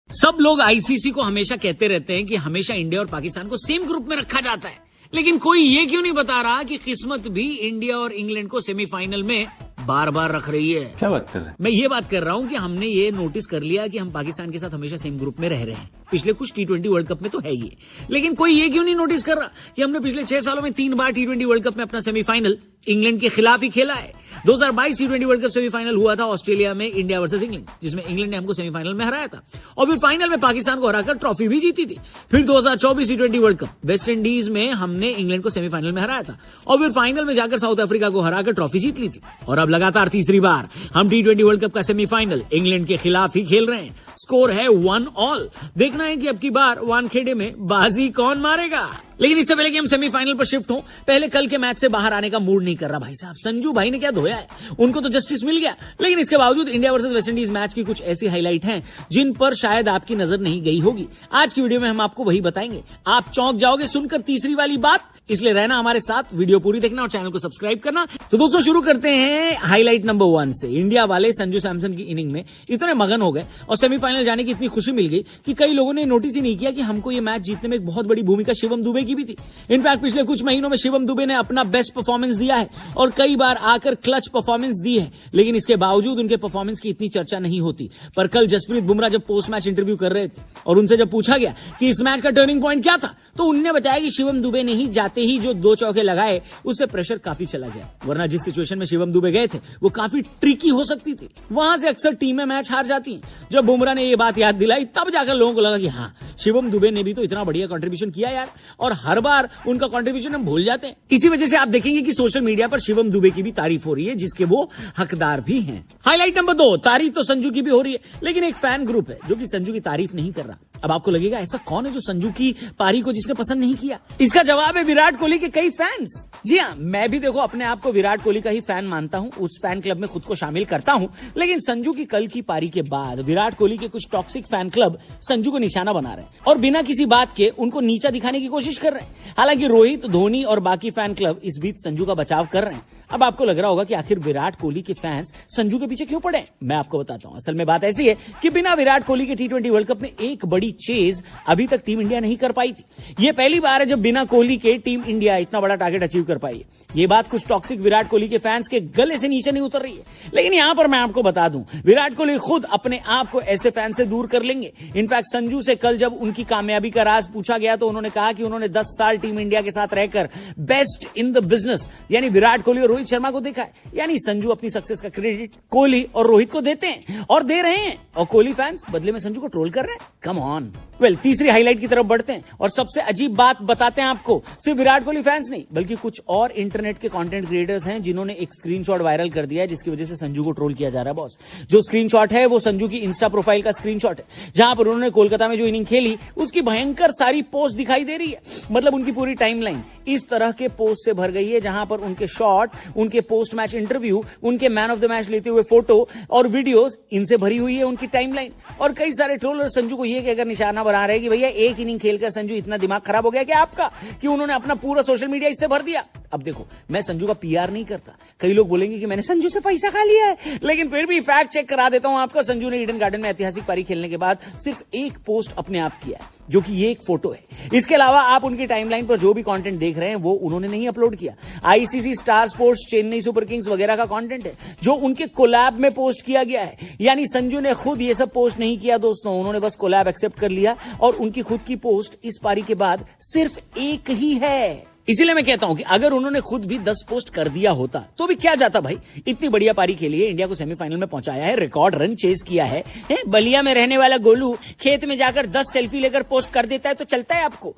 सब लोग आईसीसी को हमेशा कहते रहते हैं कि हमेशा इंडिया और पाकिस्तान को सेम ग्रुप में रखा जाता है, लेकिन कोई ये क्यों नहीं बता रहा कि किस्मत भी इंडिया और इंग्लैंड को सेमीफाइनल में बार बार रख रही है। क्या बात कर रहे हैं? मैं ये बात कर रहा हूँ कि हमने ये नोटिस कर लिया कि हम पाकिस्तान के साथ हमेशा सेम ग्रुप में रह रहे हैं। पिछले कुछ T20 वर्ल्ड कप में तो है ये, लेकिन कोई ये क्यों नहीं नोटिस कर रहा कि हमने पिछले 6 सालों में 3 बार T20 वर्ल्ड कप में अपना सेमीफाइनल इंग्लैंड के खिलाफ ही खेला है। 2022 T20 वर्ल्ड कप सेमीफाइनल हुआ था ऑस्ट्रेलिया में, इंडिया वर्सेस इंग्लैंड, जिसमें इंग्लैंड ने हमको सेमीफाइनल में हराया था और फिर फाइनल में पाकिस्तान को हराकर ट्रॉफी भी जीती थी। फिर 2024 T20 world cup West Indies में हमने इंग्लैंड को सेमीफाइनल में हराया था और फिर फाइनल में जाकर साउथ अफ्रीका को हराकर ट्रॉफी जीत ली थी। और अब लगातार तीसरी बार हम T20 वर्ल्ड कप का सेमीफाइनल इंग्लैंड के खिलाफ ही खेल रहे हैं। स्कोर है 1-1। देखना है कि अब की बार वानखेड़े में बाजी कौन मारेगा। लेकिन इससे पहले कि हम सेमीफाइनल पर शिफ्ट हों, पहले कल के मैच से बाहर आने का मूड नहीं कर रहा भाई साहब। संजू भाई ने क्या धोया है, उनको तो जस्टिस मिल गया, लेकिन इसके बावजूद इंडिया वर्सेस वेस्टइंडीज मैच की कुछ ऐसी हाईलाइट हैं जिन पर शायद आपकी नजर नहीं गई होगी। आज की वीडियो में हम आपको वही बताएंगे। आप चौंक जाओगे सुनकर तीसरी वाली बात, इसलिए रहना हमारे साथ, वीडियो पूरी देखना और चैनल को सब्सक्राइब करना। तो दोस्तों शुरू करते हैं हाईलाइट नंबर 1 से। इंडिया वाले संजू सैमसन की इनिंग में इतने मगन हो गए और सेमीफाइनल जाने की इतनी खुशी मिल गई कि कई लोगों ने नोटिस ही नहीं किया कि हमको ये मैच जीतने में एक बहुत बड़ी भूमिका शिवम दुबे की भी थी। इनफैक्ट पिछले कुछ महीनों में शिवम दुबे ने अपना बेस्ट परफॉर्मेंस दिया है और कई बार आकर क्लच परफॉर्मेंस दी है, लेकिन इसके बावजूद उनके परफॉर्मेंस की इतनी चर्चा नहीं होती। पर कल जसप्रीत बुमराह जब पोस्ट मैच इंटरव्यू कर रहे थे और उनसे जब पूछा गया कि इस मैच का टर्निंग पॉइंट क्या था, तो उन्होंने बताया कि शिवम दुबे ने ही जाते ही जो 2 चौके लगाए उससे प्रेशर काफी चला गया, वरना जिस सिचुएशन में शिवम दुबे गए थे वो काफी ट्रिकी हो सकती थी। वहां से अक्सर टीमें मैच हार जाती हैं। जब बुमराह ने ये बात याद दिलाई तब जाकर लोगों को लगा कि हाँ, शिवम दुबे ने भी तो इतना बढ़िया कंट्रीब्यूशन किया यार, और हर बार उनका कंट्रीब्यूशन हम भूल जाते हैं। इसी वजह से आप देखेंगे कि सोशल मीडिया पर शिवम दुबे की भी तारीफ हो रही है, जिसके वो हकदार भी हैं। हाईलाइट नंबर 2, तारीफ तो संजू की भी हो रही है, लेकिन एक फैन ग्रुप है जो कि संजू की तारीफ नहीं कर रहा। अब आपको लगेगा ऐसा कौन है जो संजू की पारी को जिसने पसंद नहीं किया? इसका जवाब है विराट कोहली के कई फैंस। जी हाँ, मैं भी देखो अपने आप को विराट कोहली का ही फैन मानता हूं, उस फैन क्लब में खुद को शामिल करता हूं, लेकिन संजू की कल की पारी के बाद विराट कोहली के कुछ टॉक्सिक फैन क्लब संजू को निशाना बना रहे हैं और बिना किसी बात के उनको नीचा दिखाने की कोशिश कर रहे हैं। हालांकि रोहित, धोनी और बाकी फैन क्लब इस बीच संजू का बचाव कर रहे हैं। अब आपको लग रहा होगा कि आखिर विराट कोहली के फैंस संजू के पीछे क्यों पड़े? मैं आपको बताता हूं। असल में बात ऐसी है कि बिना विराट कोहली के T20 वर्ल्ड कप में एक बड़ी चेज अभी तक टीम इंडिया नहीं कर पाई थी। ये पहली बार है जब बिना कोहली के टीम इंडिया इतना बड़ा टारगेट अचीव कर पाई है। ये बात कुछ टॉक्सिक विराट कोहली के फैंस के गले से नीचे नहीं उतर रही है, लेकिन यहां पर मैं आपको बता दूं, विराट कोहली खुद अपने आप को ऐसे फैन से दूर कर लेंगे। इनफैक्ट संजू से कल जब उनकी कामयाबी का राज पूछा गया तो उन्होंने कहा कि उन्होंने 10 साल टीम इंडिया के साथ रहकर बेस्ट इन द बिजनेस यानी विराट कोहली और रोहित शर्मा को देखा है। यानी संजू अपनी सक्सेस का क्रेडिट कोहली और रोहित को देते हैं और दे रहे हैं, और कोहली फैंस बदले में संजू को ट्रोल कर रहे हैं। Come on. वेल, तीसरी हाईलाइट की तरफ बढ़ते हैं और सबसे अजीब बात बताते हैं आपको। सिर्फ विराट कोहली फैंस नहीं, बल्कि कुछ और इंटरनेट के कंटेंट क्रिएटर्स हैं जिन्होंने एक स्क्रीनशॉट वायरल कर दिया है, जिसकी वजह से संजू को ट्रोल किया जा रहा है। बॉस, जो स्क्रीनशॉट है वो संजू की इंस्टा प्रोफाइल का स्क्रीनशॉट है, जहां पर उन्होंने कोलकाता में जो इनिंग खेली उसकी भयंकर सारी पोस्ट दिखाई दे रही है। मतलब उनकी पूरी टाइमलाइन इस तरह के पोस्ट से भर गई है, जहां पर उनके शॉट, उनके पोस्ट मैच इंटरव्यू, उनके मैन ऑफ द मैच लेते हुए फोटो और वीडियोस, इनसे भरी हुई है उनकी टाइमलाइन। और कई सारे ट्रोलर संजू को ये कहकर निशाना बना रहे हैं कि भैया एक इनिंग खेलकर संजू इतना दिमाग खराब हो गया क्या आपका कि उन्होंने अपना पूरा सोशल मीडिया इससे भर दिया। अब देखो, मैं संजू का पीआर नहीं करता, कई लोग बोलेंगे कि मैंने संजू से पैसा खा लिया है, लेकिन फिर भी फैक्ट चेक करा देता हूं आपको। संजू ने ईडन गार्डन में ऐतिहासिक पारी खेलने के बाद सिर्फ एक पोस्ट अपने आप किया है, जो कि ये एक फोटो है। इसके अलावा आप उनकी टाइमलाइन पर जो भी कंटेंट देख रहे हैं वो उन्होंने नहीं अपलोड किया। ICC, star sports, Chennai super Kings वगैरह का कंटेंट है जो उनके कोलैब में पोस्ट किया गया है। यानी संजू ने खुद ये सब पोस्ट नहीं किया दोस्तों, उन्होंने बस कोलैब एक्सेप्ट कर लिया और उनकी खुद की पोस्ट इस पारी के बाद सिर्फ एक ही है। इसीलिए मैं कहता हूं कि अगर उन्होंने खुद भी 10 पोस्ट कर दिया होता तो भी क्या जाता भाई। इतनी बढ़िया पारी खेली है, इंडिया को सेमीफाइनल में पहुंचाया है, रिकॉर्ड रन चेस किया है। बलिया में रहने वाला गोलू खेत में जाकर 10 सेल्फी लेकर पोस्ट कर देता है तो चलता है आपको?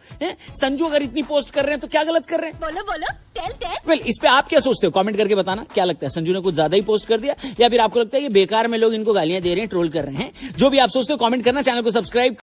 संजू अगर इतनी पोस्ट कर रहे हैं तो क्या गलत कर रहे हैं? बोलो बोलो, टेल। वेल, इस पे आप क्या सोचते हो? कमेंट करके बताना। क्या लगता है, संजू ने कुछ ज्यादा ही पोस्ट कर दिया या फिर आपको लगता है कि बेकार में लोग इनको गालियां दे रहे हैं, ट्रोल कर रहे हैं? जो भी आप सोचते हो कमेंट करना, चैनल को सब्सक्राइब